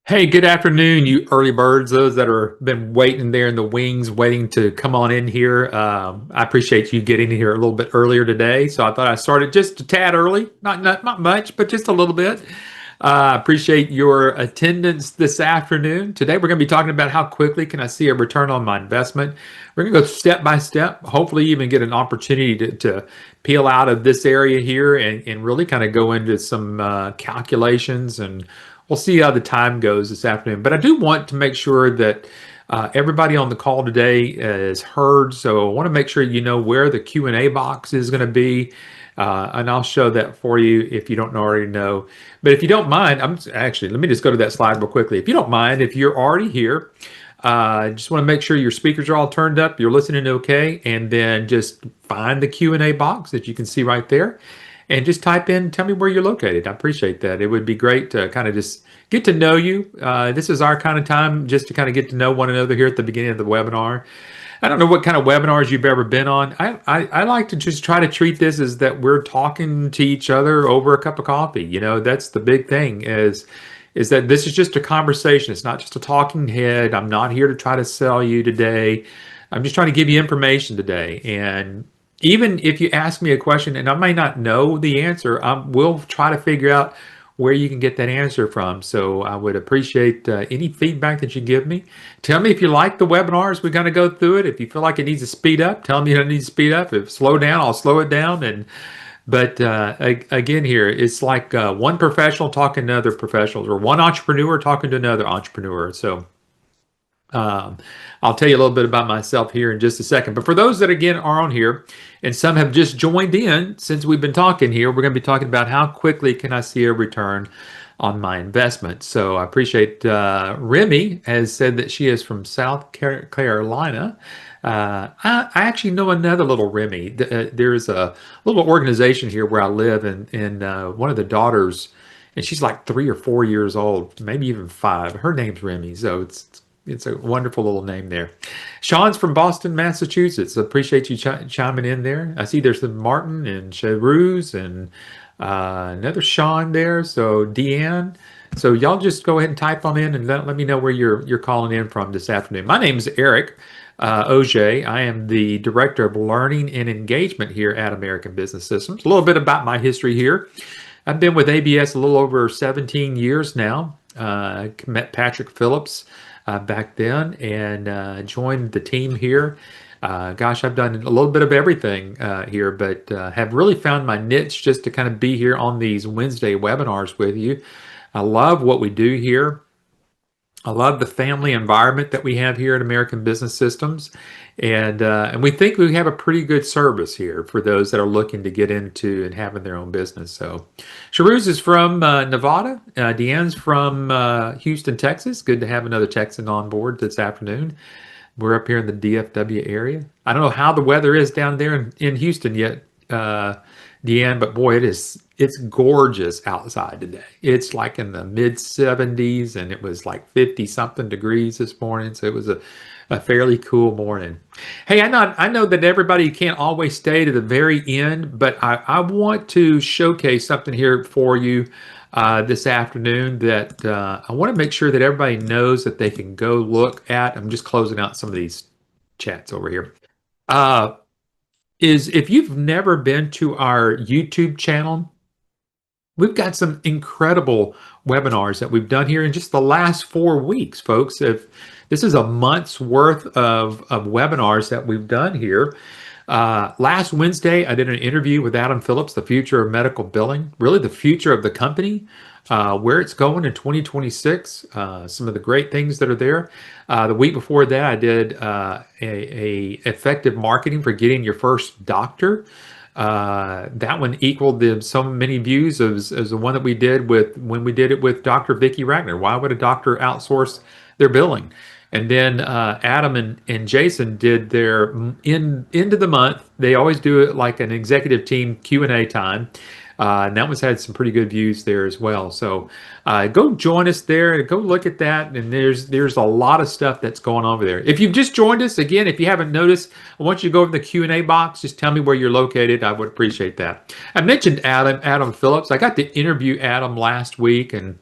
Hey, good afternoon, you early birds, those that are been waiting there in the wings, waiting to come on in here. I appreciate you getting here a little bit earlier today. So I thought I started just a tad early, not much, but just a little bit. Appreciate your attendance this afternoon. Today we're going to be talking about how quickly can I see a return on my investment. We're going to go step by step, hopefully even get an opportunity to peel out of this area here and really kind of go into some calculations, and we'll see how the time goes this afternoon. But I do want to make sure that everybody on the call today is heard. So I want to make sure you know where the Q&A box is going to be. And I'll show that for you if you don't already know. But if you don't mind, let me just go to that slide real quickly. If you don't mind, if you're already here, just want to make sure your speakers are all turned up, you're listening okay, and then just find the Q&A box that you can see right there and just type in, tell me where you're located. I appreciate that. It would be great to kind of just get to know you. This is our kind of time just to kind of get to know one another here at the beginning of the webinar. I don't know what kind of webinars you've ever been on. I like to just try to treat this as that we're talking to each other over a cup of coffee. You know, that's the big thing is that this is just a conversation. It's not just a talking head. I'm not here to try to sell you today. I'm just trying to give you information today. And even if you ask me a question and I may not know the answer, we'll try to figure out where you can get that answer from. So I would appreciate any feedback that you give me. Tell me if you like the webinars. We're going to go through it. If you feel like it needs to speed up, tell me it needs to speed up. If slow down, I'll slow it down. But again, here it's like one professional talking to other professionals, or one entrepreneur talking to another entrepreneur. So um, I'll tell you a little bit about myself here in just a second. But for those that, again, are on here, and some have just joined in since we've been talking here, we're going to be talking about how quickly can I see a return on my investment. So I appreciate Remy has said that she is from South Carolina. I actually know another little Remy. There's a little organization here where I live, and one of the daughters, and she's like 3 or 4 years old, maybe even 5. Her name's Remy, so it's a wonderful little name there. Sean's from Boston, Massachusetts. Appreciate you chiming in there. I see there's some Martin and Chevruz and another Sean there. So Deanne. So y'all just go ahead and type on in and let me know where you're calling in from this afternoon. My name is Eric Auger. I am the Director of Learning and Engagement here at American Business Systems. A little bit about my history here. I've been with ABS a little over 17 years now. Met Patrick Phillips back then and joined the team here. Gosh, I've done a little bit of everything here, but have really found my niche just to kind of be here on these Wednesday webinars with you. I love what we do here. I love the family environment that we have here at American Business Systems, and we think we have a pretty good service here for those that are looking to get into and having their own business. So, Sharuz is from Nevada. Deanne's from Houston, Texas. Good to have another Texan on board this afternoon. We're up here in the DFW area. I don't know how the weather is down there in Houston yet, Deanne, but boy, it's gorgeous outside today. It's like in the mid 70s, and it was like 50 something degrees this morning. So it was a fairly cool morning. Hey, I know that everybody can't always stay to the very end, but I want to showcase something here for you this afternoon that I want to make sure that everybody knows that they can go look at. I'm just closing out some of these chats over here. Is if you've never been to our YouTube channel, we've got some incredible webinars that we've done here in just the last 4 weeks, folks. If this is a month's worth of webinars that we've done here. Last Wednesday, I did an interview with Adam Phillips, the future of medical billing, really the future of the company, where it's going in 2026, some of the great things that are there. The week before that, I did a effective marketing for getting your first doctor. That one equaled so many views as the one that we did when we did it with Dr. Vicki Ragnar. Why would a doctor outsource their billing? And then Adam and Jason did their end of the month. They always do it like an executive team Q&A time. And that one's had some pretty good views there as well. So go join us there. Go look at that. And there's a lot of stuff that's going on over there. If you've just joined us, again, if you haven't noticed, I want you to go over the Q&A box. Just tell me where you're located. I would appreciate that. I mentioned Adam Phillips. I got to interview Adam last week, and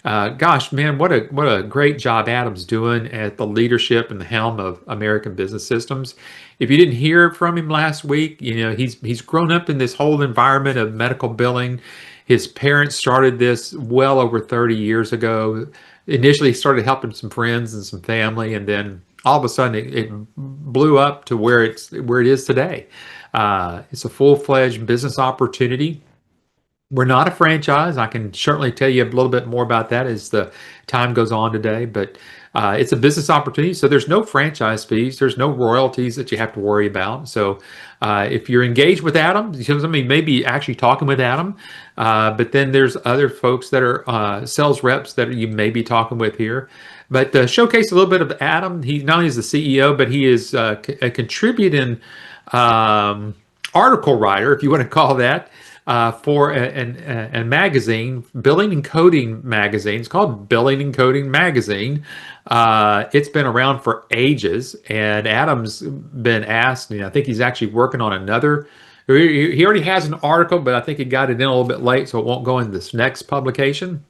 Gosh, man, what a great job Adam's doing at the leadership and the helm of American Business Systems. If you didn't hear from him last week, he's grown up in this whole environment of medical billing. His parents started this well over 30 years ago. Initially, he started helping some friends and some family, and then all of a sudden, it blew up to where it is today. It's a full-fledged business opportunity. We're not a franchise. I can certainly tell you a little bit more about that as the time goes on today, but it's a business opportunity. So there's no franchise fees. There's no royalties that you have to worry about. So if you're engaged with Adam, somebody may be actually talking with Adam, but then there's other folks that are sales reps that you may be talking with here. But showcase a little bit of Adam. He not only is the CEO, but he is a contributing article writer, if you want to call that, for a magazine, Billing and Coding magazine. It's called Billing and Coding Magazine. It's been around for ages, and Adam's been asked, I think he's actually working on another. He already has an article, but I think he got it in a little bit late, so it won't go in this next publication.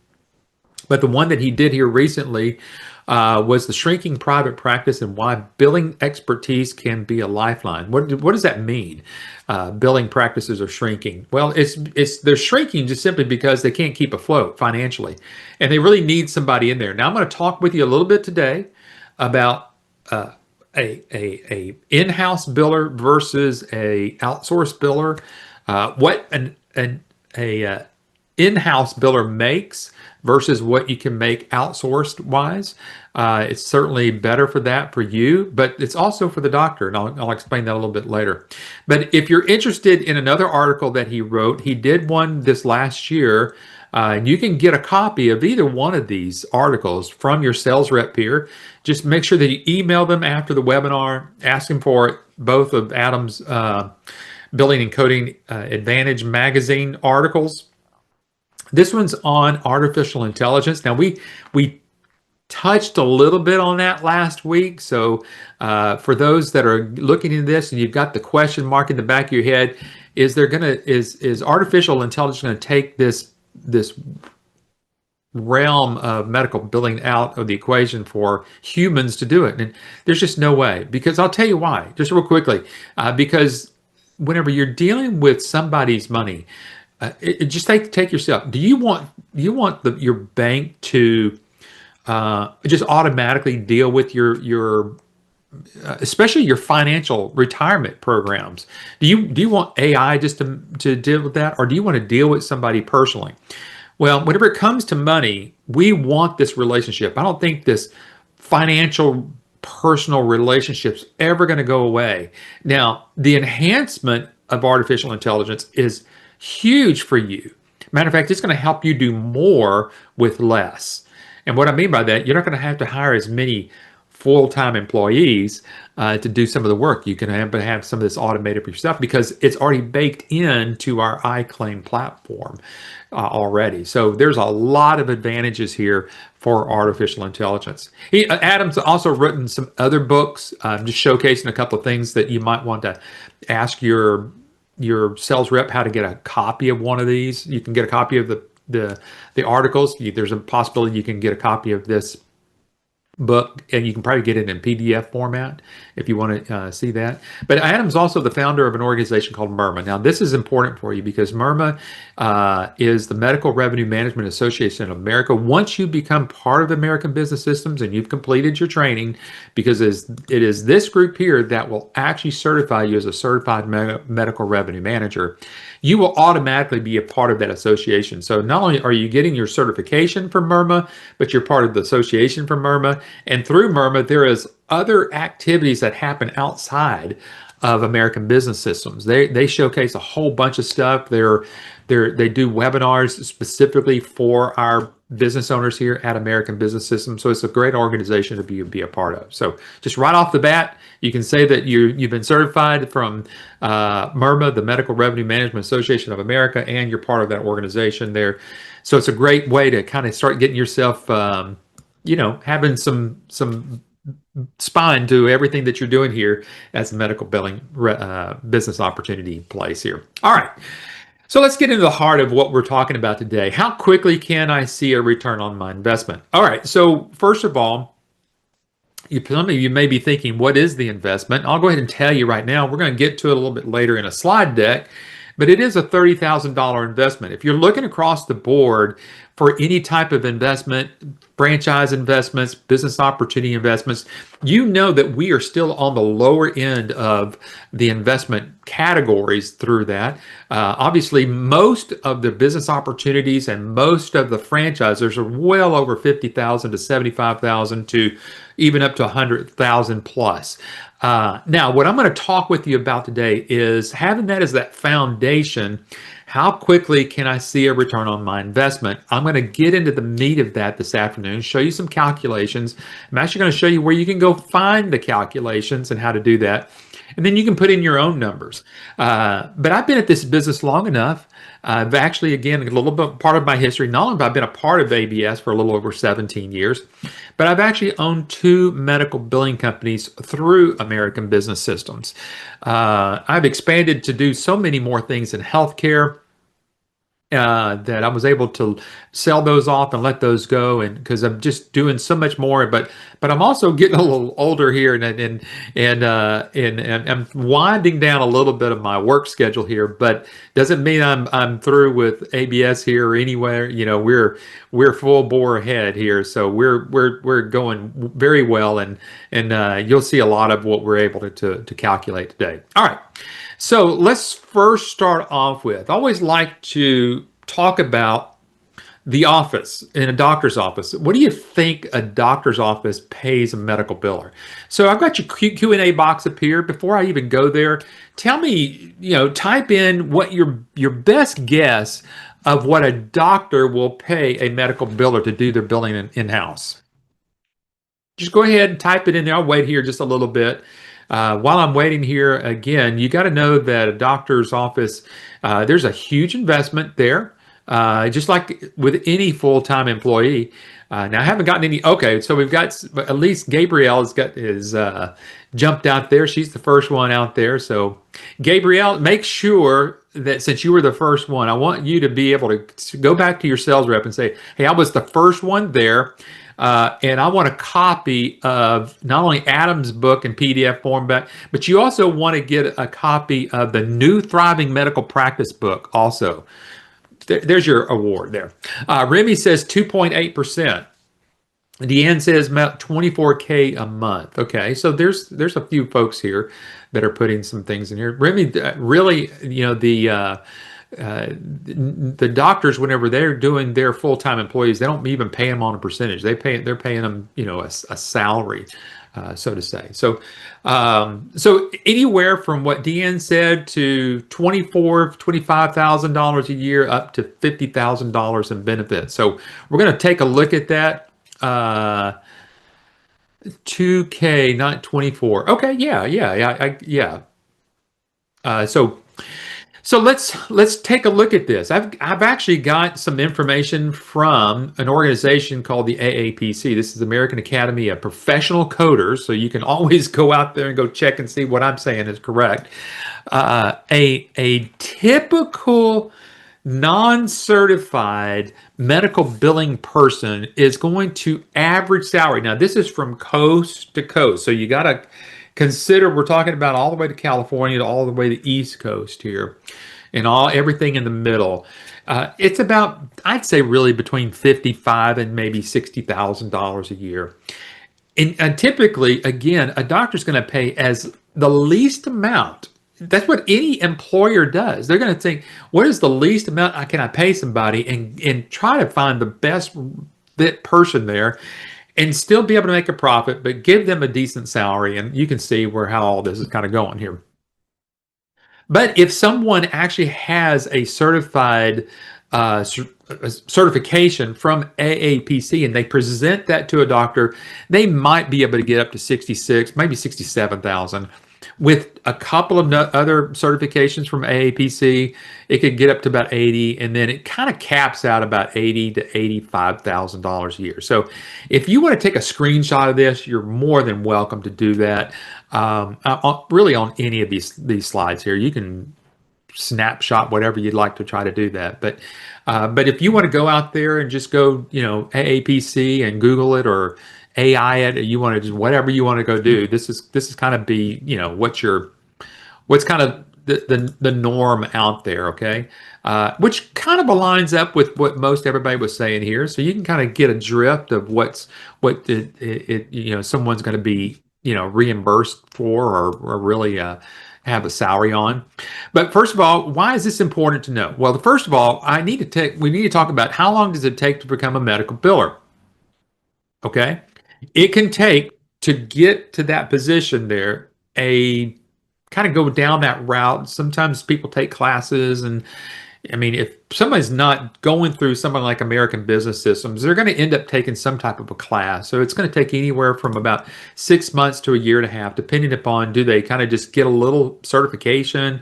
But the one that he did here recently was the shrinking private practice and why billing expertise can be a lifeline. What does that mean? Billing practices are shrinking. Well, they're shrinking just simply because they can't keep afloat financially, and they really need somebody in there. Now, I'm going to talk with you a little bit today about a in-house biller versus a outsourced biller. What a in-house biller makes versus what you can make outsourced wise. It's certainly better for that for you, but it's also for the doctor, and I'll explain that a little bit later. But if you're interested in another article that he wrote, he did one this last year, and you can get a copy of either one of these articles from your sales rep here. Just make sure that you email them after the webinar, ask him for both of Adam's Billing and Coding Advantage magazine articles. This one's on artificial intelligence. Now, we touched a little bit on that last week. So for those that are looking into this and you've got the question mark in the back of your head, is artificial intelligence going to take this realm of medical billing out of the equation for humans to do it? And there's just no way, because I'll tell you why, just real quickly, because whenever you're dealing with somebody's money, just take yourself. Do you want your bank to just automatically deal with your especially your financial retirement programs? Do you want AI just to deal with that, or do you want to deal with somebody personally? Well, whenever it comes to money, we want this relationship. I don't think this financial personal relationship's ever going to go away. Now, the enhancement of artificial intelligence is huge for you. Matter of fact, it's going to help you do more with less. And what I mean by that, you're not going to have to hire as many full-time employees to do some of the work. You can have some of this automated for yourself because it's already baked into our iClaim platform already. So there's a lot of advantages here for artificial intelligence. Adam's also written some other books, just showcasing a couple of things that you might want to ask your sales rep how to get a copy of one of these. You can get a copy of the articles. There's a possibility you can get a copy of this book, and you can probably get it in PDF format if you want to see that. But Adam's also the founder of an organization called MIRMA. Now, this is important for you because MIRMA is the Medical Revenue Management Association of America. Once you become part of American Business Systems and you've completed your training, because it is this group here that will actually certify you as a certified medical revenue manager, you will automatically be a part of that association. So not only are you getting your certification from MIRMA, but you're part of the association from MIRMA. And through MIRMA, there is other activities that happen outside of American Business Systems. They showcase a whole bunch of stuff. They do webinars specifically for our business owners here at American Business Systems. So it's a great organization to be a part of. So just right off the bat, you can say that you've been certified from MIRMA, the Medical Revenue Management Association of America, and you're part of that organization there. So it's a great way to kind of start getting yourself, having some spine to everything that you're doing here as a medical billing business opportunity place here. All right. So let's get into the heart of what we're talking about today. How quickly can I see a return on my investment? All right. So first of all, some of you may be thinking, what is the investment? I'll go ahead and tell you right now. We're going to get to it a little bit later in a slide deck, but it is a $30,000 investment. If you're looking across the board for any type of investment, franchise investments, business opportunity investments, you know that we are still on the lower end of the investment categories through that. Obviously, most of the business opportunities and most of the franchisers are well over 50,000 to 75,000 to even up to 100,000 plus. Now, what I'm going to talk with you about today is having that as that foundation. How quickly can I see a return on my investment? I'm going to get into the meat of that this afternoon, show you some calculations. I'm actually going to show you where you can go find the calculations and how to do that. And then you can put in your own numbers. But I've been at this business long enough. I've actually, again, a little bit part of my history, not only have I been a part of ABS for a little over 17 years, but I've actually owned two medical billing companies through American Business Systems. I've expanded to do so many more things in healthcare that I was able to sell those off and let those go, and because I'm just doing so much more. But I'm also getting a little older here, and I'm winding down a little bit of my work schedule here. But doesn't mean I'm through with ABS here or anywhere. You know, we're full bore ahead here, so we're going very well, and you'll see a lot of what we're able to calculate today. All right. So let's first start off with, I always like to talk about the office in a doctor's office. What do you think a doctor's office pays a medical biller? So I've got your Q&A box up here. Before I even go there, tell me, type in what your best guess of what a doctor will pay a medical biller to do their billing in-house. Just go ahead and type it in there. I'll wait here just a little bit. While I'm waiting here, again, you got to know that a doctor's office, there's a huge investment there, just like with any full-time employee. Now, I haven't gotten any. Okay, so we've got at least Gabrielle is jumped out there. She's the first one out there. So, Gabrielle, make sure that since you were the first one, I want you to be able to go back to your sales rep and say, "Hey, I was the first one there." And I want a copy of not only Adam's book in PDF form, but you also want to get a copy of the New Thriving Medical Practice book also. There's your award there. Remy says 2.8%. Deanne says about 24K a month. Okay, so there's a few folks here that are putting some things in here. Remy, really, the doctors, whenever they're doing their full-time employees, they don't even pay them on a percentage. They're paying them, a salary, so to say. So anywhere from what Deanne said to $25,000 a year up to $50,000 in benefits. So we're going to take a look at that. 2K, not 24. Okay, yeah. So let's take a look at this. I've actually got some information from an organization called the AAPC. This is American Academy of Professional Coders. So you can always go out there and go check and see what I'm saying is correct. A typical non-certified medical billing person is going to average salary. Now, this is from coast to coast. So you got to consider we're talking about all the way to California to all the way to the East Coast here and everything in the middle. It's about, I'd say, really between $55,000 and maybe $60,000 a year. And typically, again, a doctor's going to pay as the least amount. That's what any employer does. They're going to think, what is the least amount can I pay somebody, and try to find the best fit person there and still be able to make a profit, but give them a decent salary. And you can see how all this is kind of going here. But if someone actually has a certified certification from AAPC and they present that to a doctor, they might be able to get up to 66, maybe 67,000. With a couple of other certifications from AAPC, it could get up to about 80, and then it kind of caps out about $80,000 to $85,000 a year. So, if you want to take a screenshot of this, you're more than welcome to do that. Really, on any of these slides here, you can snapshot, whatever you'd like to try to do that. But if you want to go out there and just go, AAPC and Google it or AI it, or you want to just whatever you want to go do, this is kind of be, what's kind of the norm out there, okay? Which kind of aligns up with what most everybody was saying here. So you can kind of get a drift of what someone's going to be, reimbursed for or really have a salary on. But first of all, why is this important to know? Well, first of all, we need to talk about how long does it take to become a medical biller? Okay. It can take to get to that position there, a kind of go down that route. Sometimes people take classes, and I mean, if somebody's not going through something like American Business Systems, they're going to end up taking some type of a class. So it's going to take anywhere from about 6 months to a year and a half, depending upon do they kind of just get a little certification,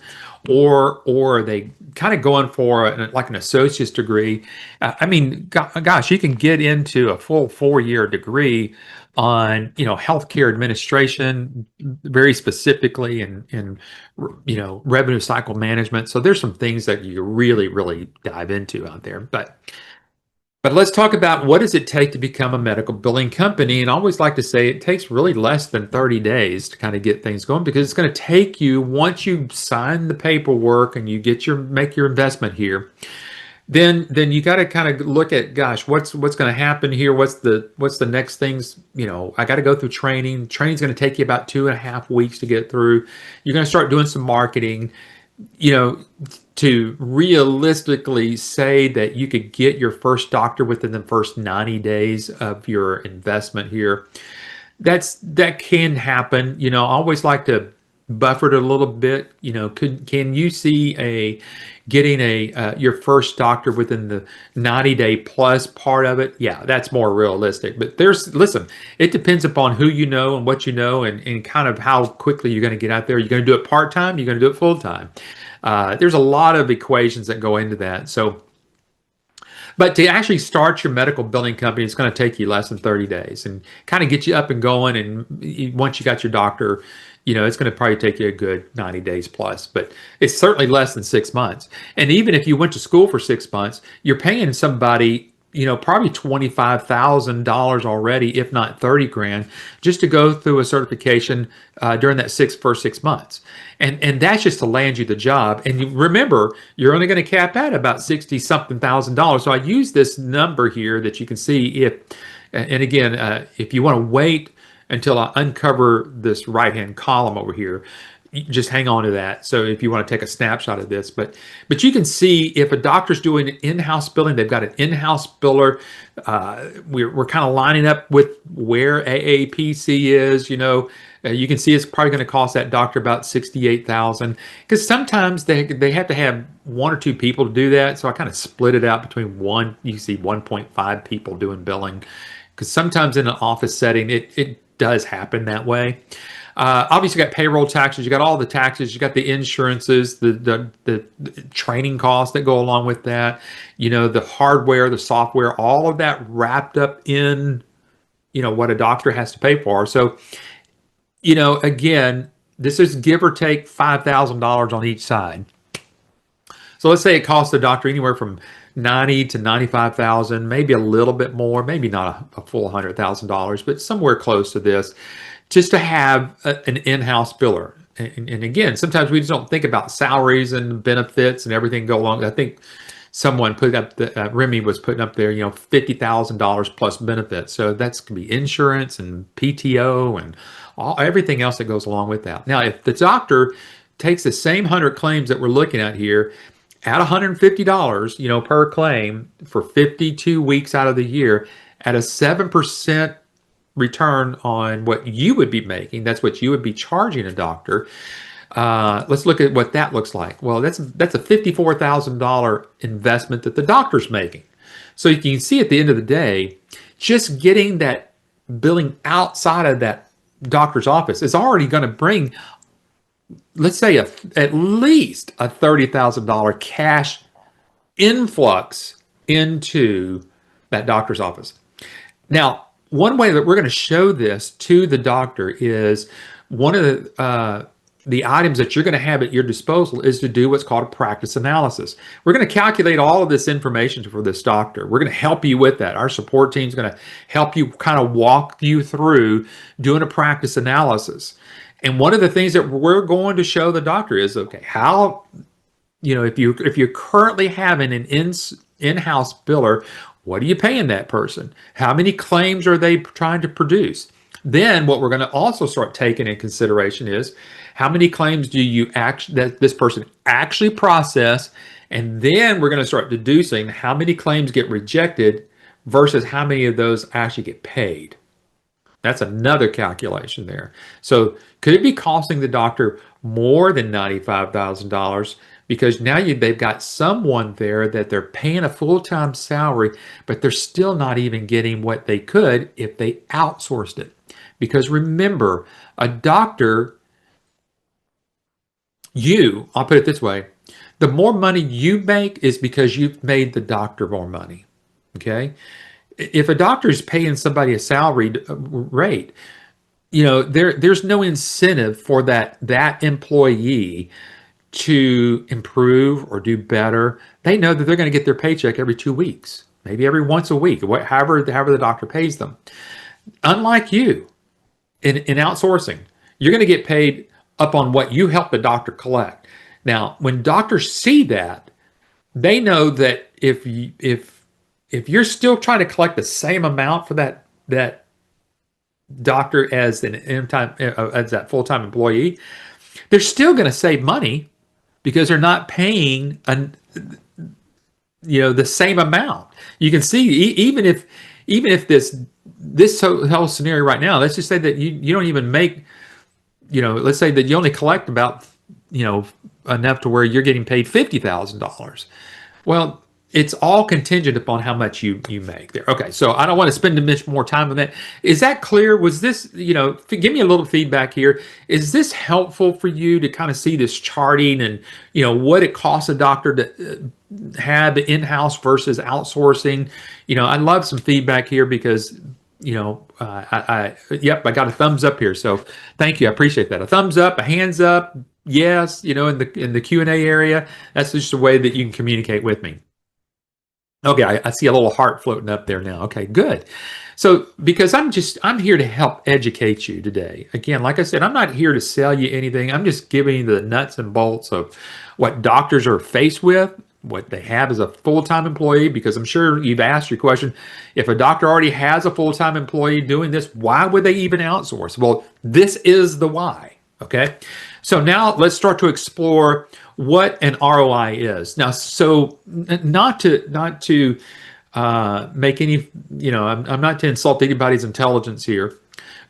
or are they kind of going for like an associate's degree. I mean, gosh, you can get into a full 4-year degree on healthcare administration, very specifically in revenue cycle management. So there's some things that you really dive into out there. But let's talk about what does it take to become a medical billing company. And I always like to say it takes really less than 30 days to kind of get things going, because it's going to take you, once you sign the paperwork and you make your investment here, then you got to kind of look at, gosh, what's going to happen here? What's the next things? I got to go through training. Training's going to take you about 2.5 weeks to get through. You're going to start doing some marketing, to realistically say that you could get your first doctor within the first 90 days of your investment here. That can happen. I always like to buffer it a little bit. Can you see getting your first doctor within the 90-day plus part of it? Yeah, that's more realistic. But listen, it depends upon who you know and what you know, and kind of how quickly you're going to get out there. You're going to do it part-time, you're going to do it full-time. There's a lot of equations that go into that. But to actually start your medical billing company, it's going to take you less than 30 days and kind of get you up and going. And once you got your doctor, it's going to probably take you a good 90 days plus, but it's certainly less than 6 months. And even if you went to school for 6 months, you're paying somebody, probably $25,000 already, if not 30 grand, just to go through a certification during that first 6 months. And that's just to land you the job. And you remember, you're only going to cap out about 60 something thousand dollars. So I use this number here that you can see and again, if you want to wait until I uncover this right-hand column over here, just hang on to that. So if you want to take a snapshot of this, but you can see if a doctor's doing in-house billing, they've got an in-house biller. We're kind of lining up with where AAPC is. You can see it's probably going to cost that doctor about $68,000, because sometimes they have to have 1 or 2 people to do that. So I kind of split it out between one. You see 1.5 people doing billing, because sometimes in an office setting it does happen that way. Obviously, you got payroll taxes, you got all the taxes, you got the insurances, the training costs that go along with that, the hardware, the software, all of that wrapped up in, what a doctor has to pay for. So, again, this is give or take $5,000 on each side. So let's say it costs the doctor anywhere from $90,000 to $95,000, maybe a little bit more, maybe not a full $100,000, but somewhere close to this, just to have an in-house biller. And again, sometimes we just don't think about salaries and benefits and everything go along. I think someone put up, Remy was putting up there, $50,000 plus benefits. So that's going to be insurance and PTO and everything else that goes along with that. Now, if the doctor takes the same 100 claims that we're looking at here, at $150, per claim for 52 weeks out of the year, at a 7% return on what you would be making, that's what you would be charging a doctor. Let's look at what that looks like. Well, that's a $54,000 investment that the doctor's making. So you can see at the end of the day, just getting that billing outside of that doctor's office is already going to bring, let's say, at least a $30,000 cash influx into that doctor's office. Now, one way that we're going to show this to the doctor is one of the the items that you're going to have at your disposal is to do what's called a practice analysis. We're going to calculate all of this information for this doctor. We're going to help you with that. Our support team is going to help you kind of walk you through doing a practice analysis. And one of the things that we're going to show the doctor is, okay, how, if you're currently having an in-house biller, what are you paying that person? How many claims are they trying to produce? Then what we're going to also start taking in consideration is how many claims do you that this person actually process, and then we're going to start deducing how many claims get rejected versus how many of those actually get paid. That's another calculation there. So could it be costing the doctor more than $95,000 because now they've got someone there that they're paying a full-time salary, but they're still not even getting what they could if they outsourced it? Because remember, a doctor, I'll put it this way, the more money you make is because you've made the doctor more money, okay? If a doctor is paying somebody a salaried rate, there's no incentive for that employee to improve or do better. They know that they're going to get their paycheck every 2 weeks, maybe every once a week, however the doctor pays them. Unlike you, in outsourcing, you're going to get paid up on what you help the doctor collect. Now, when doctors see that, they know that if you're still trying to collect the same amount for that doctor as that full-time employee, they're still going to save money because they're not paying the same amount. You can see even if this whole scenario right now, let's just say that you don't even make, let's say that you only collect about enough to where you're getting paid $50,000. Well, it's all contingent upon how much you make there. Okay, so I don't want to spend much more time on that. Is that clear? Was this, give me a little feedback here. Is this helpful for you to kind of see this charting and, what it costs a doctor to have in-house versus outsourcing? I'd love some feedback here because, I got a thumbs up here. So thank you. I appreciate that. A thumbs up, a hands up. Yes, in the Q&A area. That's just a way that you can communicate with me. Okay, I see a little heart floating up there now. Okay, good. So because I'm here to help educate you today. Again, like I said, I'm not here to sell you anything. I'm just giving you the nuts and bolts of what doctors are faced with, what they have as a full-time employee, because I'm sure you've asked your question, if a doctor already has a full-time employee doing this, why would they even outsource? Well, this is the why, okay? So now let's start to explore what an ROI is. Now, so not to make any, I'm not to insult anybody's intelligence here,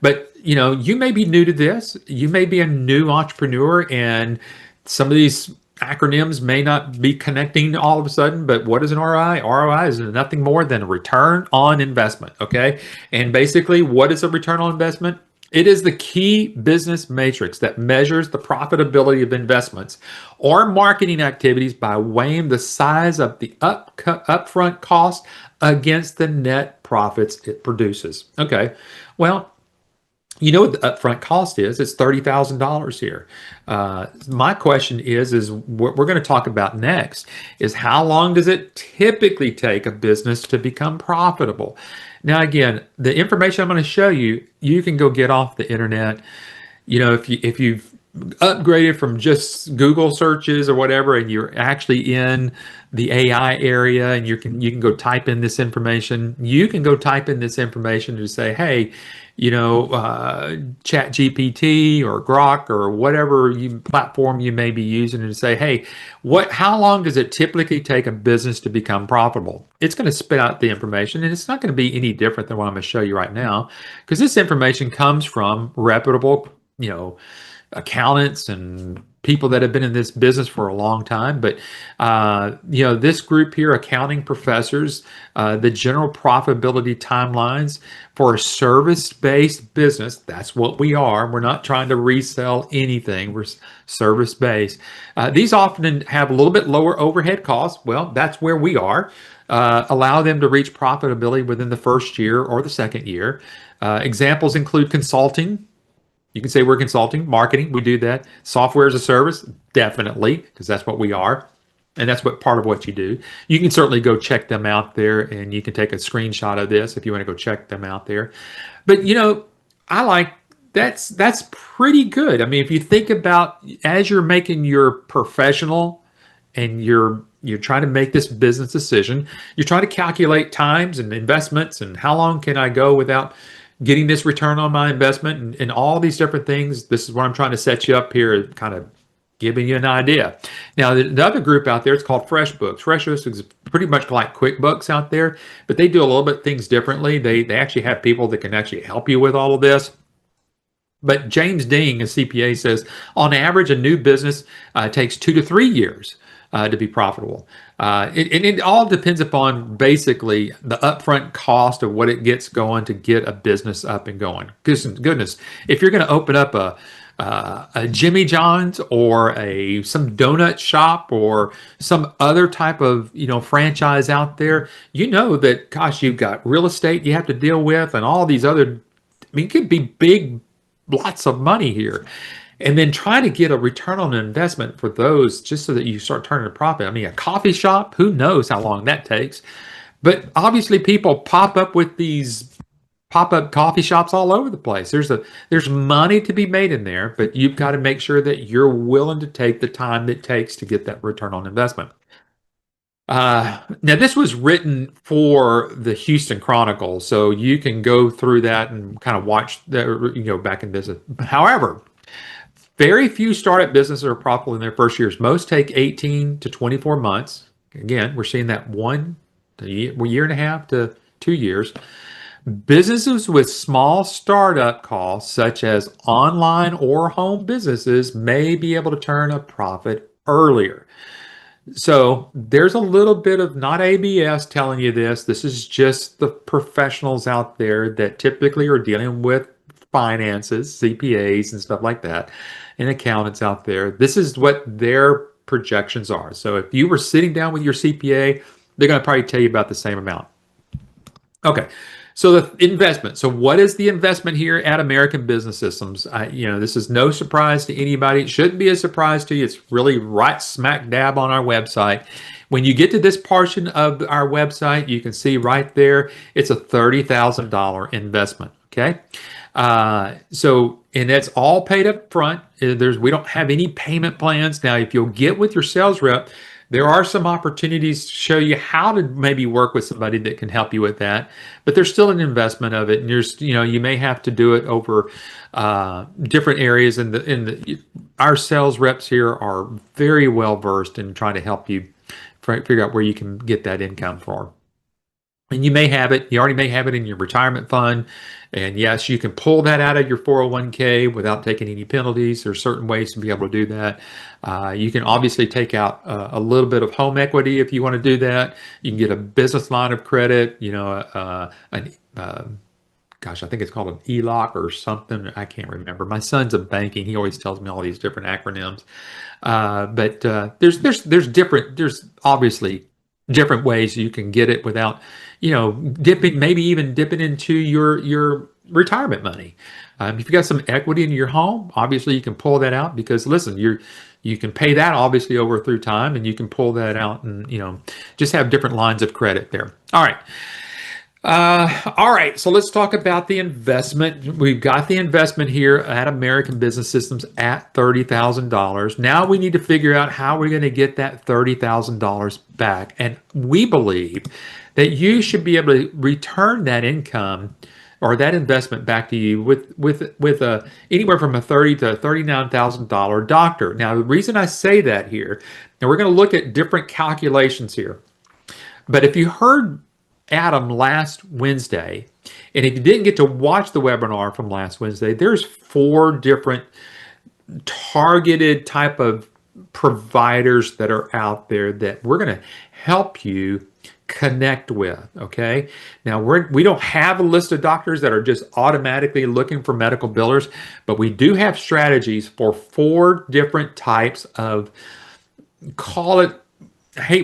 but you may be new to this. You may be a new entrepreneur, and some of these acronyms may not be connecting all of a sudden. But what is an ROI? ROI is nothing more than a return on investment. Okay, and basically, what is a return on investment? It is the key business matrix that measures the profitability of investments or marketing activities by weighing the size of the upfront cost against the net profits it produces. Okay, well, you know what the upfront cost is. It's $30,000 here. My question is what we're going to talk about next is how long does it typically take a business to become profitable? Now, again, the information I'm going to show you, you can go get off the internet. If you've upgraded from just Google searches or whatever, and you're actually in the AI area, and you can go type in this information. You can go type in this information to say, hey, Chat GPT or Grok or whatever platform you may be using, and say, hey, how long does it typically take a business to become profitable? It's going to spit out the information, and it's not going to be any different than what I'm going to show you right now, because this information comes from reputable, accountants and people that have been in this business for a long time. But this group here, accounting professors, the general profitability timelines for a service-based business, that's what we are. We're not trying to resell anything. We're service-based. These often have a little bit lower overhead costs. Well, that's where we are. Allow them to reach profitability within the first year or the second year. Examples include consulting, You can say we're consulting, marketing, we do that. Software as a service, definitely, because that's what we are. And that's what part of what you do. You can certainly go check them out there, and you can take a screenshot of this if you want to go check them out there. But I like that's pretty good. I mean, if you think about as you're making your professional and you're trying to make this business decision, you're trying to calculate times and investments and how long can I go without getting this return on my investment and all these different things. This is what I'm trying to set you up here, kind of giving you an idea. Now, the other group out there, it's called FreshBooks. FreshBooks is pretty much like QuickBooks out there, but they do a little bit things differently. They actually have people that can actually help you with all of this. But James Dean, a CPA, says on average, a new business takes 2 to 3 years to be profitable. It all depends upon basically the upfront cost of what it gets going to get a business up and going. Goodness, if you're going to open up a Jimmy John's or some donut shop or some other type of franchise out there, that gosh, you've got real estate you have to deal with and all these other. I mean, it could be big, lots of money here. And then try to get a return on investment for those just so that you start turning a profit. I mean, a coffee shop, who knows how long that takes. But obviously people pop up with these pop-up coffee shops all over the place. There's money to be made in there, but you've got to make sure that you're willing to take the time that it takes to get that return on investment. Now, this was written for the Houston Chronicle, so you can go through that and kind of watch that, back in business. However, very few startup businesses are profitable in their first years. Most take 18 to 24 months. Again, we're seeing that a year and a half to 2 years. Businesses with small startup costs, such as online or home businesses, may be able to turn a profit earlier. So there's a little bit of not ABS telling you this. This is just the professionals out there that typically are dealing with finances, CPAs and stuff like that, and accountants out there. This is what their projections are. So if you were sitting down with your CPA, they're going to probably tell you about the same amount. Okay. So the investment. So what is the investment here at American Business Systems? This is no surprise to anybody. It shouldn't be a surprise to you. It's really right smack dab on our website. When you get to this portion of our website, you can see right there, it's a $30,000 investment. Okay. And that's all paid up front. We don't have any payment plans. Now, if you'll get with your sales rep, there are some opportunities to show you how to maybe work with somebody that can help you with that, but there's still an investment of it. And you may have to do it over different areas. Our sales reps here are very well versed in trying to help you figure out where you can get that income for. And you already may have it in your retirement fund. And yes, you can pull that out of your 401k without taking any penalties. There's certain ways to be able to do that. You can obviously take out a little bit of home equity if you want to do that. You can get a business line of credit, I think it's called an ELOC or something. I can't remember. My son's in banking. He always tells me all these different acronyms. But there's obviously different ways you can get it without, dipping into your retirement money. If you've got some equity in your home, obviously you can pull that out because listen, you can pay that obviously over through time, and you can pull that out and just have different lines of credit there. All right. So let's talk about the investment. We've got the investment here at American Business Systems at $30,000. Now we need to figure out how we're going to get that $30,000 back. And we believe that you should be able to return that income or that investment back to you with anywhere from a $30,000 to $39,000 doctor. Now, the reason I say that here, and we're going to look at different calculations here, but if you heard Adam last Wednesday, and if you didn't get to watch the webinar from last Wednesday, there's 4 different targeted type of providers that are out there that we're going to help you connect with. Okay. Now we don't have a list of doctors that are just automatically looking for medical billers, but we do have strategies for 4 different types of,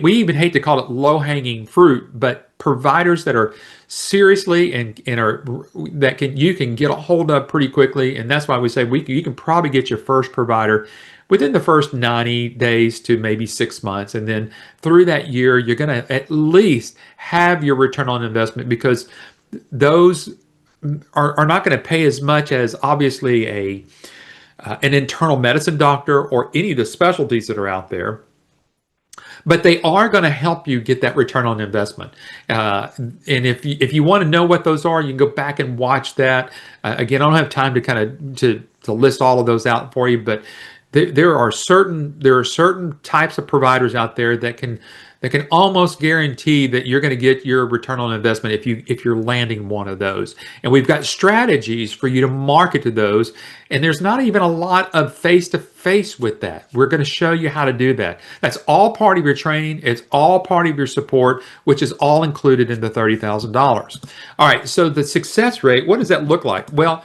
we even hate to call it low-hanging fruit, but providers that are seriously and are that can you can get a hold of pretty quickly, and that's why we say you can probably get your first provider within the first 90 days to maybe 6 months, and then through that year you're going to at least have your return on investment, because those are not going to pay as much as obviously an internal medicine doctor or any of the specialties that are out there, but they are going to help you get that return on investment. And if you want to know what those are, you can go back and watch that. Again, I don't have time to kind of to list all of those out for you, but there are certain types of providers out there that can almost guarantee that you're going to get your return on investment if you're landing one of those. And we've got strategies for you to market to those. And there's not even a lot of face-to-face with that. We're going to show you how to do that. That's all part of your training. It's all part of your support, which is all included in the $30,000. All right. So the success rate, what does that look like? Well,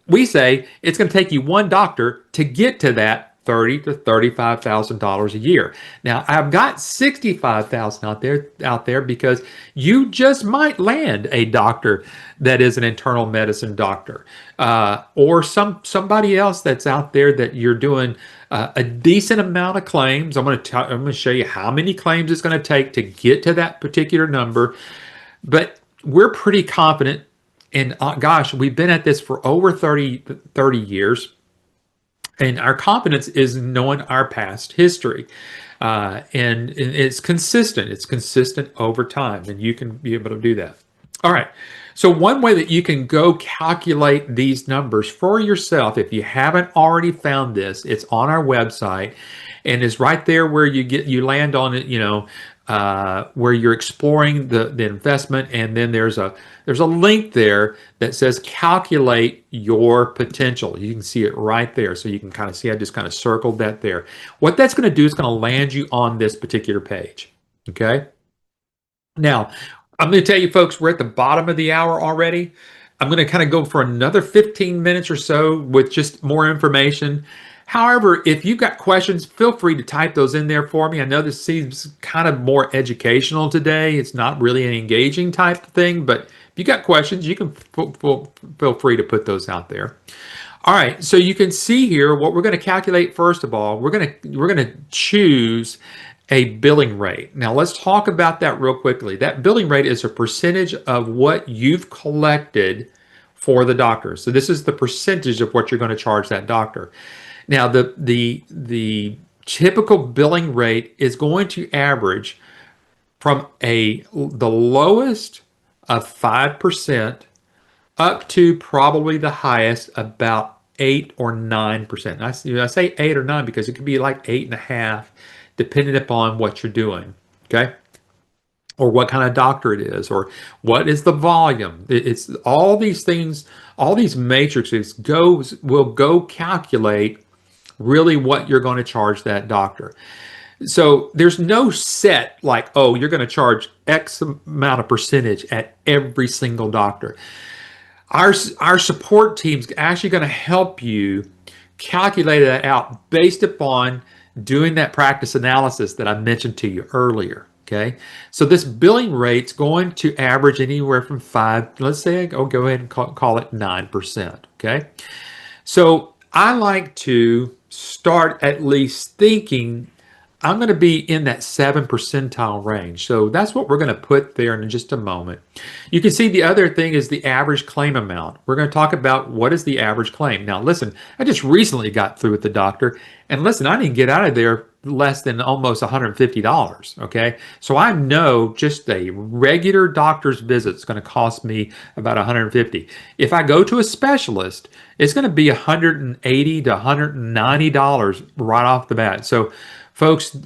we say it's going to take you one doctor to get to that $30,000 to $35,000 a year. Now, I've got $65,000 out there because you just might land a doctor that is an internal medicine doctor, or somebody else that's out there that you're doing a decent amount of claims. I'm going to show you how many claims it's going to take to get to that particular number, but we're pretty confident. And gosh, we've been at this for over 30 years. And our confidence is knowing our past history. And it's consistent. It's consistent over time. And you can be able to do that. All right. So one way that you can go calculate these numbers for yourself, if you haven't already found this, it's on our website. And it's right there where you land on it, where you're exploring the investment, and then there's a link there that says calculate your potential. You can see it right there, so you can kind of see I just kind of circled that there. What that's going to do is going to land you on this particular page. Okay. Now, I'm going to tell you folks, we're at the bottom of the hour already. I'm going to kind of go for another 15 minutes or so with just more information. However, if you've got questions, feel free to type those in there for me. I know this seems kind of more educational today. It's not really an engaging type of thing, but if you got questions, you can feel free to put those out there. All right, so you can see here what we're going to calculate. First of all, we're going to choose a billing rate. Now let's talk about that real quickly. That billing rate is a percentage of what you've collected for the doctor. So this is the percentage of what you're going to charge that doctor. Now, the typical billing rate is going to average from the lowest of 5% up to probably the highest, about 8 or 9%. I say 8 or 9 because it could be like 8.5, depending upon what you're doing. Okay. Or what kind of doctor it is, or what is the volume. It's all these things, all these matrices will go calculate really what you're going to charge that doctor. So there's no set like, oh, you're going to charge X amount of percentage at every single doctor. Our support team's actually going to help you calculate that out based upon doing that practice analysis that I mentioned to you earlier. Okay, so this billing rate's going to average anywhere from 5, let's say I'll go ahead and call it 9%. Okay, so I like to start at least thinking I'm going to be in that 7 percentile range. So that's what we're going to put there in just a moment. You can see the other thing is the average claim amount. We're going to talk about what is the average claim. Now, listen, I just recently got through with the doctor, and listen, I didn't get out of there less than almost $150. Okay, so I know just a regular doctor's visit is going to cost me about $150. If I go to a specialist, it's going to be $180 to $190 right off the bat. So folks,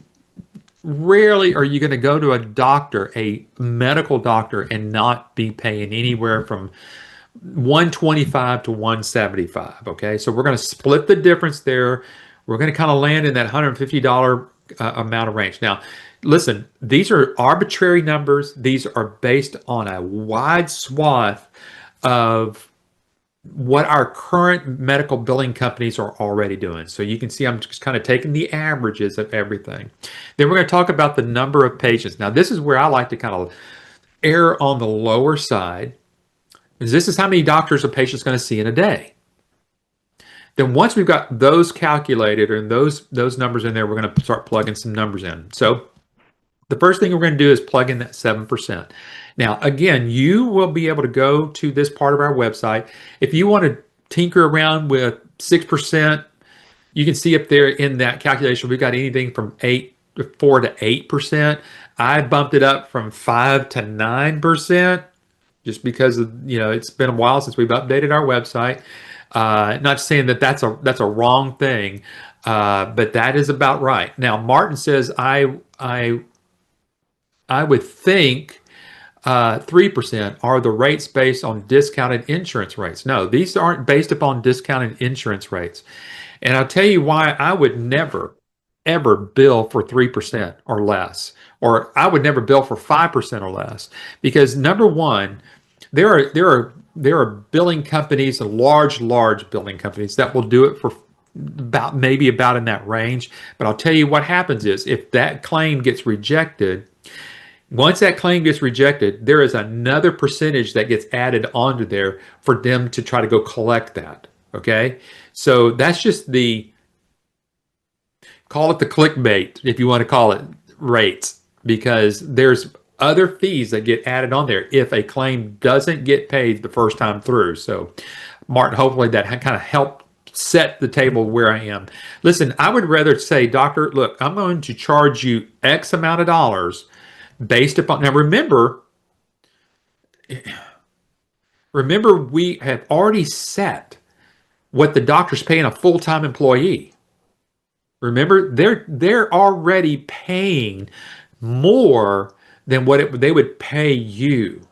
rarely are you going to go to a doctor, a medical doctor, and not be paying anywhere from $125 to $175. Okay, so we're going to split the difference there. We're going to kind of land in that $150 amount of range. Now, listen, these are arbitrary numbers. These are based on a wide swath of what our current medical billing companies are already doing. So you can see I'm just kind of taking the averages of everything. Then we're going to talk about the number of patients. Now, this is where I like to kind of err on the lower side, because this is how many doctors a patient's going to see in a day. Then once we've got those calculated and those numbers in there, we're going to start plugging some numbers in. So the first thing we're going to do is plug in that 7%. Now, again, you will be able to go to this part of our website. If you want to tinker around with 6%, you can see up there in that calculation, we've got anything from 4 to 8%. I bumped it up from 5 to 9% just because of, it's been a while since we've updated our website. Not saying that that's a wrong thing, but that is about right. Now, Martin says I would think 3% are the rates based on discounted insurance rates. No, these aren't based upon discounted insurance rates. And I'll tell you why I would never, ever bill for 3% or less, or I would never bill for 5% or less, because number one, there are billing companies, large billing companies that will do it for maybe about in that range. But I'll tell you what happens is if that claim gets rejected, once that claim gets rejected, there is another percentage that gets added onto there for them to try to go collect that. Okay. So that's just call it the clickbait, if you want to call it, rates, because there's other fees that get added on there if a claim doesn't get paid the first time through. So Martin, hopefully that kind of helped set the table where I am. Listen, I would rather say, doctor, look, I'm going to charge you X amount of dollars based upon, now remember, we have already set what the doctor's paying a full-time employee. Remember, they're already paying more than what they would pay you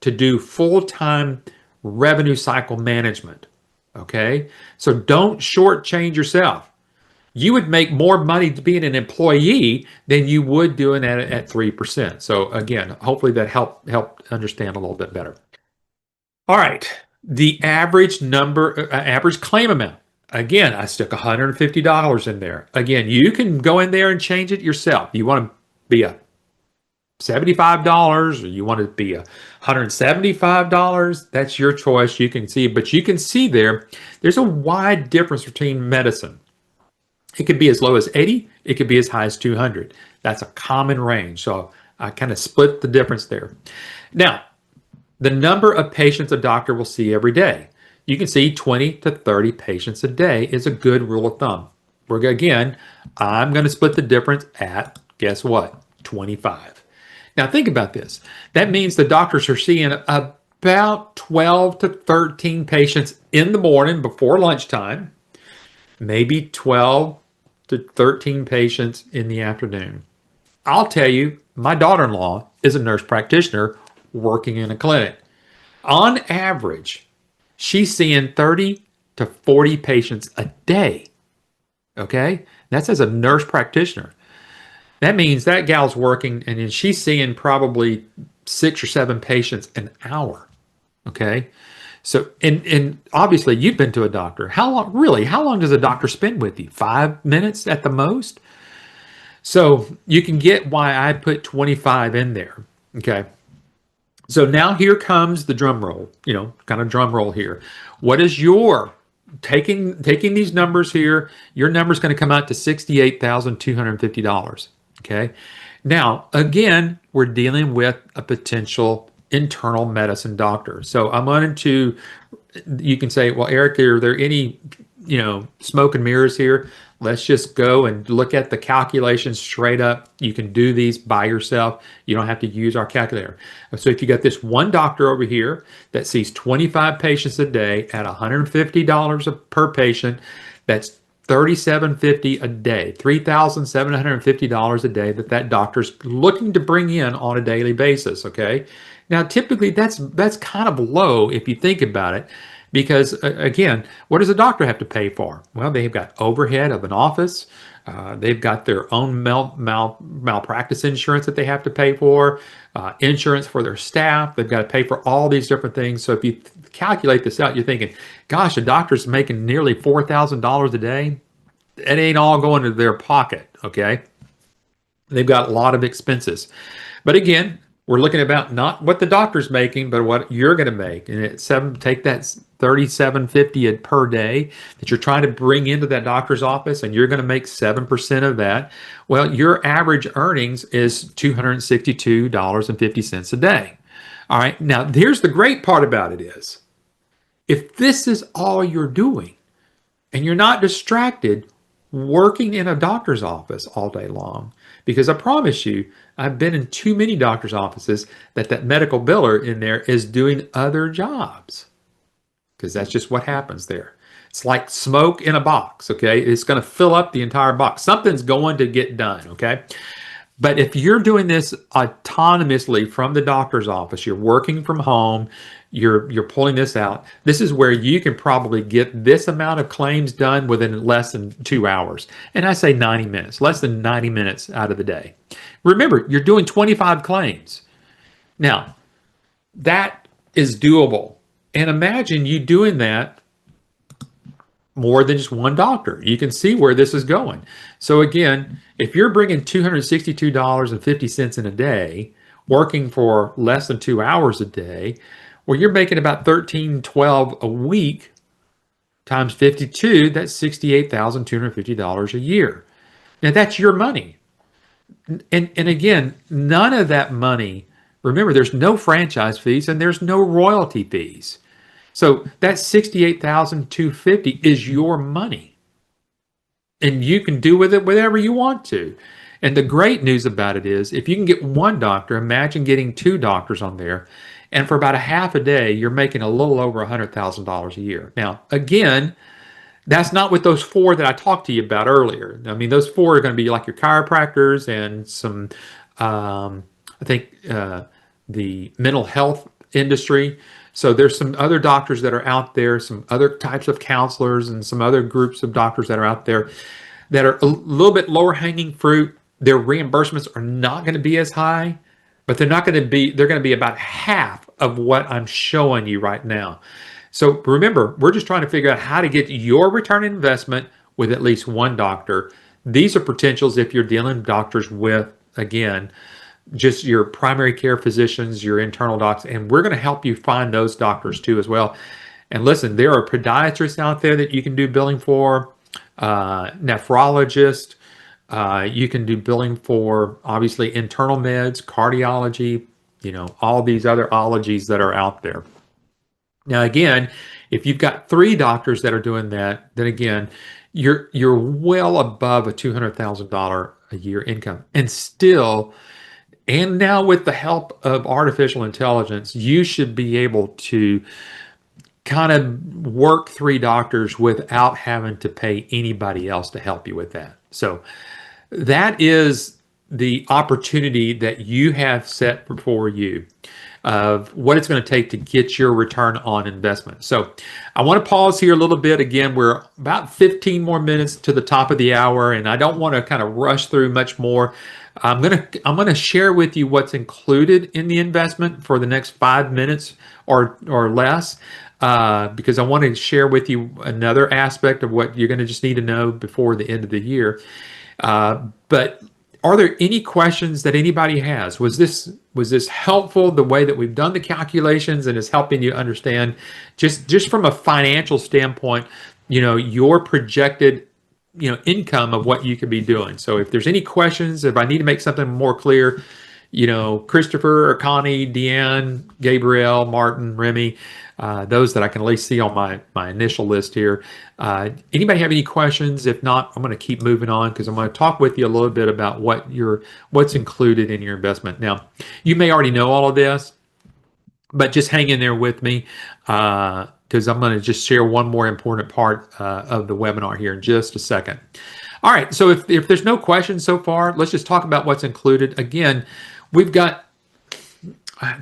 to do full-time revenue cycle management. Okay, so don't shortchange yourself. You would make more money being an employee than you would doing it at 3%. So again, hopefully that helped understand a little bit better. All right, the average claim amount. Again, I stuck $150 in there. Again, you can go in there and change it yourself. You want to be a $75 or you want to be $175, that's your choice. You can see, but you can see there's a wide difference between medicine. It could be as low as 80, it could be as high as 200. That's a common range. So I kind of split the difference there. Now, the number of patients a doctor will see every day. You can see 20 to 30 patients a day is a good rule of thumb. Again, I'm going to split the difference at, guess what, 25. Now think about this. That means the doctors are seeing about 12 to 13 patients in the morning before lunchtime, maybe 12 to 13 patients in the afternoon. I'll tell you, my daughter-in-law is a nurse practitioner working in a clinic. On average, she's seeing 30 to 40 patients a day. Okay? That's as a nurse practitioner. That means that gal's working and then she's seeing probably 6 or 7 patients an hour. Okay? So, and obviously you've been to a doctor. How long does a doctor spend with you? 5 minutes at the most? So you can get why I put 25 in there. Okay? So now here comes the drum roll, kind of drum roll here. What is your, taking these numbers here, your number is going to come out to $68,250. Okay. Now, again, we're dealing with a potential internal medicine doctor. So I'm going to, you can say, well, Eric, are there any, smoke and mirrors here? Let's just go and look at the calculations straight up. You can do these by yourself. You don't have to use our calculator. So if you got this one doctor over here that sees 25 patients a day at $150 per patient, that's $3,750 a day, $3,750 a day that doctor's looking to bring in on a daily basis. Okay. Now, typically that's kind of low if you think about it. Because again, what does a doctor have to pay for? Well, they've got overhead of an office. They've got their own malpractice insurance that they have to pay for, insurance for their staff. They've got to pay for all these different things. So if you calculate this out, you're thinking, gosh, a doctor's making nearly $4,000 a day. It ain't all going to their pocket, okay? They've got a lot of expenses. But again, We're looking about not what the doctor's making, but what you're going to make. And take that 37.50 per day that you're trying to bring into that doctor's office, and you're going to make 7% of that. Well, your average earnings is $262.50 a day. All right. Now, here's the great part about it is if this is all you're doing and you're not distracted working in a doctor's office all day long, because I promise you, I've been in too many doctor's offices that medical biller in there is doing other jobs, because that's just what happens there. It's like smoke in a box, okay? It's going to fill up the entire box. Something's going to get done, okay? But if you're doing this autonomously from the doctor's office, you're working from home, you're pulling this out. This is where you can probably get this amount of claims done within less than 2 hours. And I say 90 minutes, less than 90 minutes out of the day. Remember, you're doing 25 claims. Now, that is doable. And imagine you doing that more than just one doctor. You can see where this is going. So again, if you're bringing $262.50 in a day, working for less than 2 hours a day, well, you're making about $13.12 a week times 52. That's $68,250 a year. Now that's your money. And again, none of that money, remember, there's no franchise fees and there's no royalty fees. So that $68,250 is your money. And you can do with it whatever you want to. And the great news about it is if you can get one doctor, imagine getting two doctors on there. And for about a half a day, you're making a little over $100,000 a year. Now, again, that's not with those four that I talked to you about earlier. I mean, those four are going to be like your chiropractors and some, I think, the mental health industry. So there's some other doctors that are out there, some other types of counselors and some other groups of doctors that are out there that are a little bit lower hanging fruit. Their reimbursements are not going to be as high, but they're going to be about half of what I'm showing you right now. So remember, we're just trying to figure out how to get your return on investment with at least one doctor. These are potentials if you're dealing with doctors with, again, just your primary care physicians, your internal docs, and we're going to help you find those doctors too as well. And listen, there are podiatrists out there that you can do billing for, nephrologists. You can do billing for, obviously, internal meds, cardiology, all these other ologies that are out there. Now, again, if you've got three doctors that are doing that, then again, you're well above a $200,000 a year income. And still, and now with the help of artificial intelligence, you should be able to kind of work three doctors without having to pay anybody else to help you with that. So that is the opportunity that you have set before you of what it's going to take to get your return on investment. So I want to pause here a little bit. Again, we're about 15 more minutes to the top of the hour, and I don't want to kind of rush through much more. I'm gonna share with you what's included in the investment for the next 5 minutes or less, because I want to share with you another aspect of what you're going to just need to know before the end of the year. But are there any questions that anybody has? Was this helpful, the way that we've done the calculations, and is helping you understand just from a financial standpoint, your projected income of what you could be doing? So if there's any questions, if I need to make something more clear, Christopher or Connie, Deanne, Gabrielle, Martin, Remy, those that I can at least see on my initial list here. Anybody have any questions? If not, I'm going to keep moving on because I'm going to talk with you a little bit about what's included in your investment. Now, you may already know all of this, but just hang in there with me because I'm going to just share one more important part of the webinar here in just a second. All right, so if there's no questions so far, let's just talk about what's included. Again, we've got,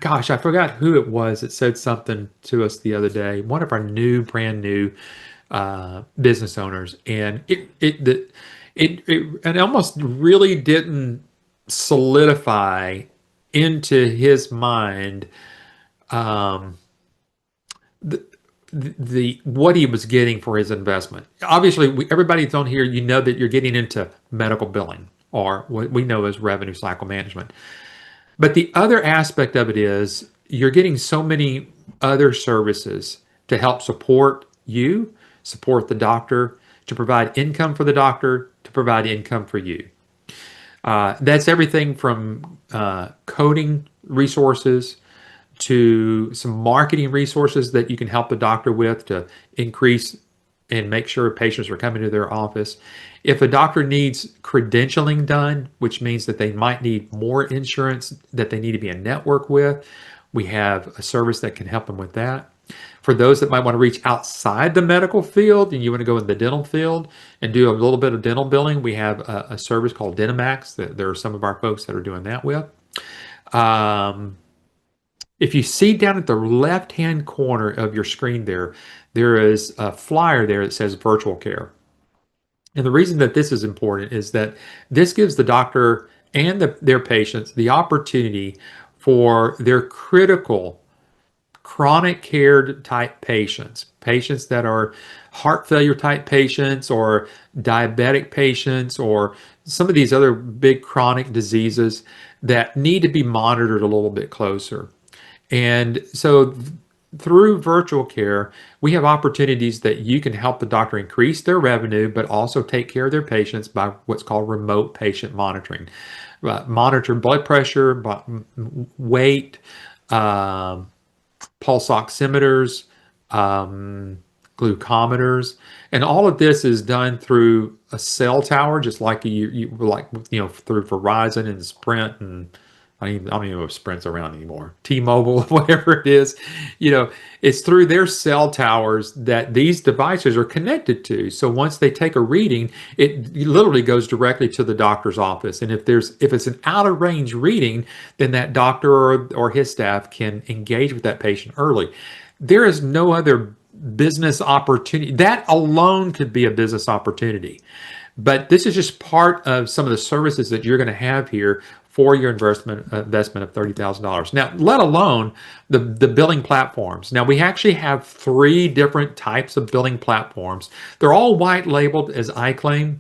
gosh, I forgot who it was that said something to us the other day. One of our brand new business owners, and it almost really didn't solidify into his mind the what he was getting for his investment. Obviously, everybody's on here, that you're getting into medical billing, or what we know as revenue cycle management. But the other aspect of it is you're getting so many other services to help support you, support the doctor, to provide income for the doctor, to provide income for you. That's everything from coding resources to some marketing resources that you can help the doctor with to increase and make sure patients are coming to their office. If a doctor needs credentialing done, which means that they might need more insurance that they need to be in network with, we have a service that can help them with that. For those that might want to reach outside the medical field and you want to go in the dental field and do a little bit of dental billing, we have a service called Dentimax that there are some of our folks that are doing that with. If you see down at the left-hand corner of your screen there is a flyer there that says virtual care. And the reason that this is important is that this gives the doctor and their patients the opportunity for their critical chronic care type patients that are heart failure type patients or diabetic patients or some of these other big chronic diseases that need to be monitored a little bit closer. And so through virtual care, we have opportunities that you can help the doctor increase their revenue, but also take care of their patients by what's called remote patient monitoring. Monitor blood pressure, weight, pulse oximeters, glucometers, and all of this is done through a cell tower, just like you through Verizon and Sprint and I don't even know if Sprint's around anymore. T-Mobile, whatever it is, it's through their cell towers that these devices are connected to. So once they take a reading, it literally goes directly to the doctor's office. And if it's an out of range reading, then that doctor or his staff can engage with that patient early. There is no other business opportunity. That alone could be a business opportunity. But this is just part of some of the services that you're going to have here for your investment of $30,000. Now, let alone the billing platforms. Now, we actually have 3 different types of billing platforms. They're all white labeled as iClaim.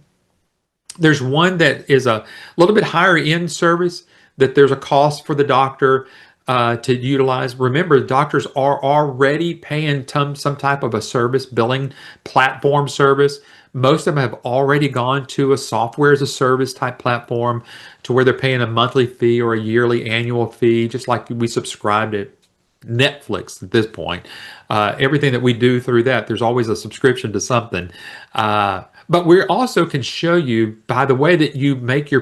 There's one that is a little bit higher end service that there's a cost for the doctor to utilize. Remember, doctors are already paying some type of a service billing platform service. Most of them have already gone to a software as a service type platform to where they're paying a monthly fee or a yearly annual fee, just like we subscribe to Netflix at this point. Everything that we do through that, there's always a subscription to something. But we also can show you by the way that you make you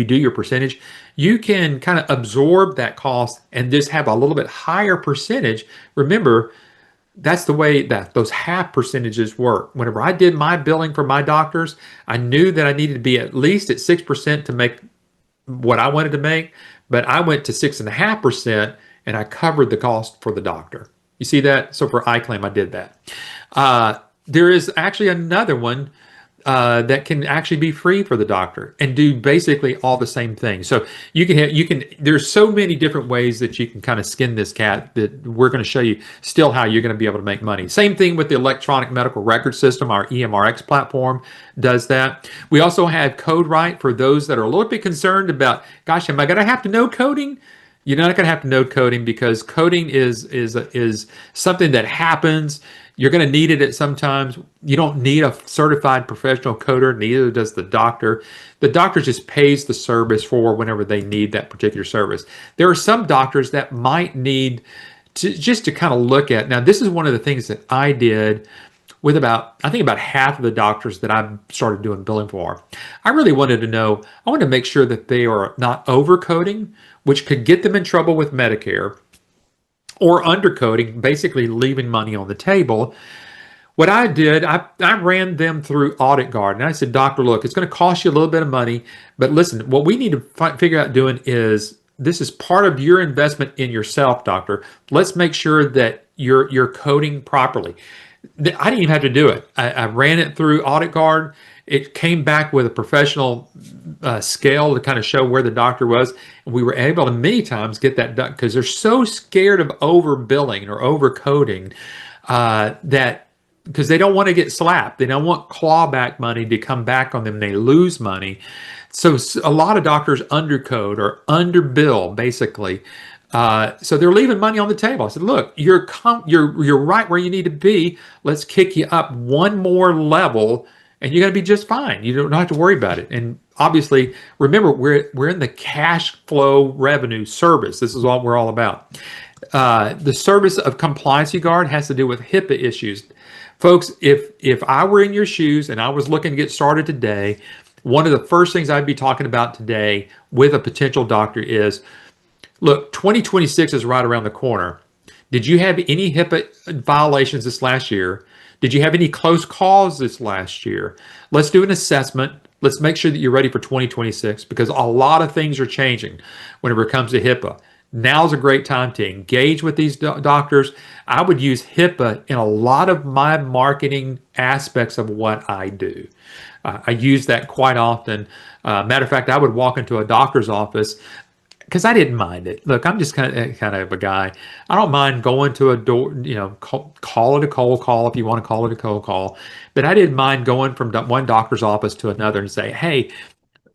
do your percentage, you can kind of absorb that cost and just have a little bit higher percentage. Remember, that's the way that those half percentages work. Whenever I did my billing for my doctors, I knew that I needed to be at least at 6% to make what I wanted to make, but I went to 6.5% and I covered the cost for the doctor. You see that? So for iClaim, I did that. There is actually another one that can actually be free for the doctor and do basically all the same thing. So there's so many different ways that you can kind of skin this cat that we're going to show you still how you're going to be able to make money. Same thing with the electronic medical record system. Our EMRX platform does that. We also have CodeWrite for those that are a little bit concerned about, gosh, am I going to have to know coding? You're not going to have to know coding because coding is something that happens. You're going to need it at sometimes. You don't need a certified professional coder, neither does the doctor. The doctor just pays the service for whenever they need that particular service. There are some doctors that might need to kind of look at. Now, this is one of the things that I did with about half of the doctors that I started doing billing for. I really wanted to know, I wanted to make sure that they are not overcoding, which could get them in trouble with Medicare, or undercoding, basically leaving money on the table. What I did, I ran them through Audit Guard, and I said, doctor, look, it's going to cost you a little bit of money, but listen, what we need to figure out doing is, this is part of your investment in yourself, doctor. Let's make sure that you're coding properly. I didn't even have to do it. I ran it through Audit Guard. It came back with a professional scale to kind of show where the doctor was. And we were able to many times get that done because they're so scared of overbilling or overcoding that because they don't want to get slapped. They don't want clawback money to come back on them. They lose money. So a lot of doctors undercode or underbill, basically. So they're leaving money on the table. I said, look, you're right where you need to be. Let's kick you up one more level, and you're going to be just fine. You don't have to worry about it. And obviously, remember, we're in the cash flow revenue service. This is what we're all about. The service of Compliancy Guard has to do with HIPAA issues. Folks, if I were in your shoes and I was looking to get started today, one of the first things I'd be talking about today with a potential doctor is, look, 2026 is right around the corner. Did you have any HIPAA violations this last year? Did you have any close calls this last year? Let's do an assessment. Let's make sure that you're ready for 2026, because a lot of things are changing whenever it comes to HIPAA. Now's a great time to engage with these doctors. I would use HIPAA in a lot of my marketing aspects of what I do. I use that quite often. Matter of fact, I would walk into a doctor's office because I didn't mind it. Look, I'm just kind of a guy. I don't mind going to a door, call it a cold call if you want to call it a cold call. But I didn't mind going from one doctor's office to another and say, hey,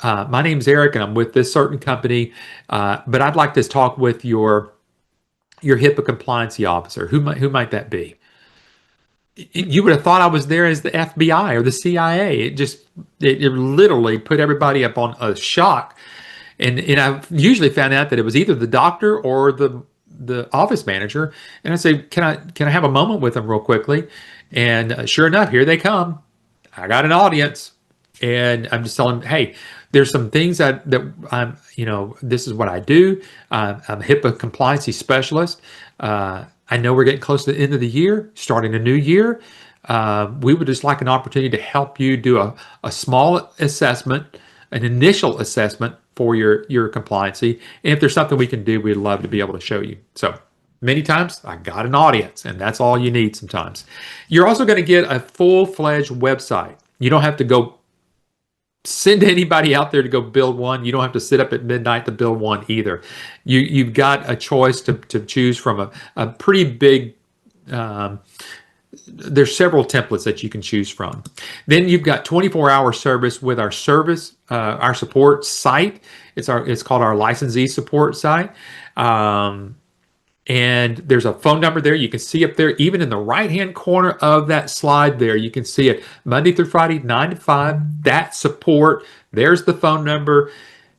my name's Eric and I'm with this certain company, but I'd like to talk with your HIPAA compliancy officer. Who might that be? You would have thought I was there as the FBI or the CIA. It literally put everybody up on a shock. And I've usually found out that it was either the doctor or the office manager. And I say, can I have a moment with them real quickly? And sure enough, here they come. I got an audience, and I'm just telling them, hey, there's some things that I'm, this is what I do. I'm a HIPAA compliancy specialist. I know we're getting close to the end of the year, starting a new year. We would just like an opportunity to help you do a small assessment, an initial assessment for your compliancy. And if there's something we can do, we'd love to be able to show you. So many times I got an audience, and that's all you need sometimes. You're also going to get a full-fledged website. You don't have to go send anybody out there to go build one. You don't have to sit up at midnight to build one either. You've got a choice to choose from a pretty big, there's several templates that you can choose from. Then you've got 24-hour service with our support site. It's called our licensee support site. And there's a phone number there. You can see up there, even in the right-hand corner of that slide there, you can see it Monday through Friday, 9 to 5, that support. There's the phone number.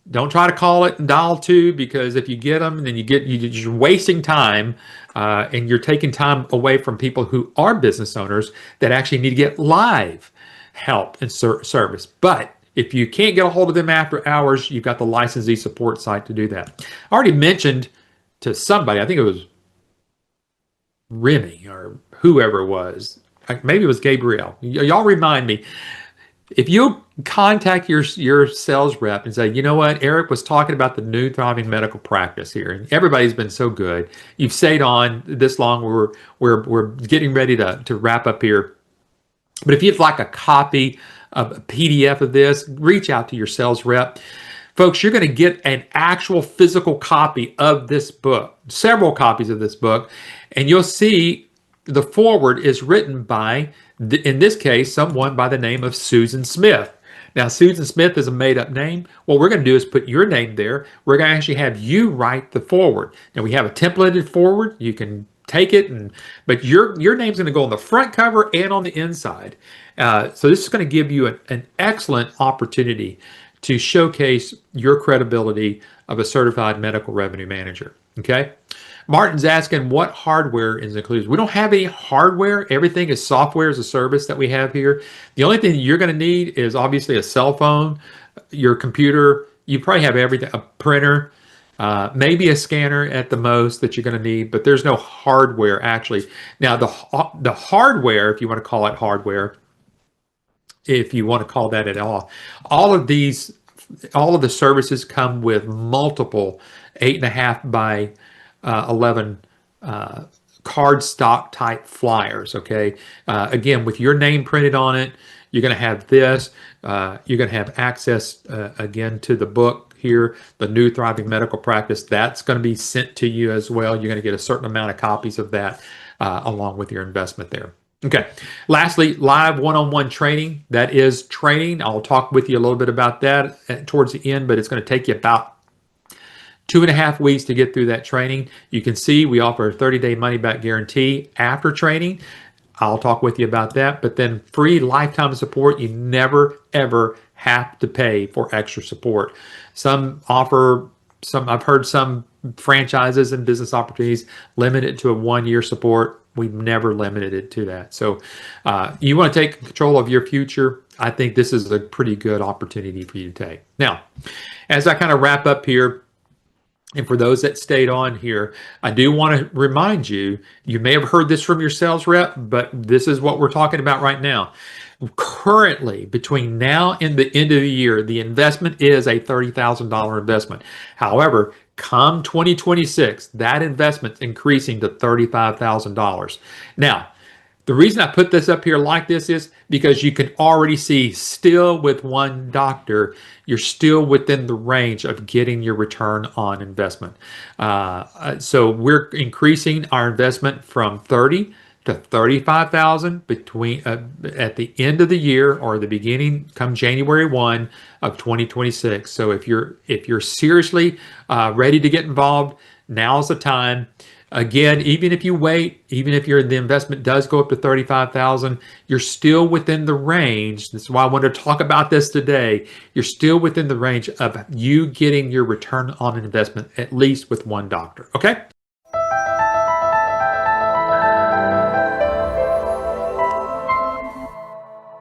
Don't try to call it and dial 2, because if you get them, then you're wasting time, and you're taking time away from people who are business owners that actually need to get live help and service. But if you can't get a hold of them after hours, you've got the licensee support site to do that. I already mentioned to somebody, I think it was Remy or whoever it was, maybe it was Gabriel. Y'all remind me. If you contact your sales rep and say, you know what, Eric was talking about the new thriving medical practice here, and everybody's been so good. You've stayed on this long. We're getting ready to wrap up here. But if you'd like a copy of a PDF of this, reach out to your sales rep. Folks, you're going to get an actual physical copy of this book, several copies of this book, and you'll see the foreword is written by, in this case, someone by the name of Susan Smith. Now, Susan Smith is a made-up name. What we're going to do is put your name there. We're going to actually have you write the foreword. Now, we have a templated foreword. You can take it, but your name's going to go on the front cover and on the inside. So this is going to give you an excellent opportunity to showcase your credibility of a certified medical revenue manager. Okay. Martin's asking what hardware is included. We don't have any hardware. Everything is software as a service that we have here. The only thing you're going to need is obviously a cell phone, your computer. You probably have everything, a printer, maybe a scanner at the most that you're going to need, but there's no hardware actually. Now the hardware, if you want to call it hardware, if you want to call that at all of the services come with multiple 8.5 by 11 card stock type flyers. Okay. Again, with your name printed on it, you're going to have this. You're going to have access again to the book here, the New Thriving Medical Practice. That's going to be sent to you as well. You're going to get a certain amount of copies of that along with your investment there. Okay. Lastly, live one-on-one training. That is training. I'll talk with you a little bit about that towards the end, but it's going to take you about 2.5 weeks to get through that training. You can see we offer a 30-day money-back guarantee after training. I'll talk with you about that. But then free lifetime support. You never, ever have to pay for extra support. Some offer some, I've heard some franchises and business opportunities limit it to a 1 year support. We've never limited it to that. So you want to take control of your future. I think this is a pretty good opportunity for you to take. Now, as I kind of wrap up here, and for those that stayed on here, I do want to remind you, you may have heard this from your sales rep, but this is what we're talking about right now. Currently, between now and the end of the year, the investment is a $30,000 investment. However, come 2026, that investment's increasing to $35,000. Now, the reason I put this up here like this is because you can already see, still with one doctor, you're still within the range of getting your return on investment. So we're increasing our investment from 30 to 35,000 between at the end of the year or the beginning, come January 1 of 2026. So if you're seriously ready to get involved, now's the time. Again, even if you wait, even if the investment does go up to 35,000, you're still within the range. This is why I wanted to talk about this today. You're still within the range of you getting your return on investment, at least with one doctor. Okay.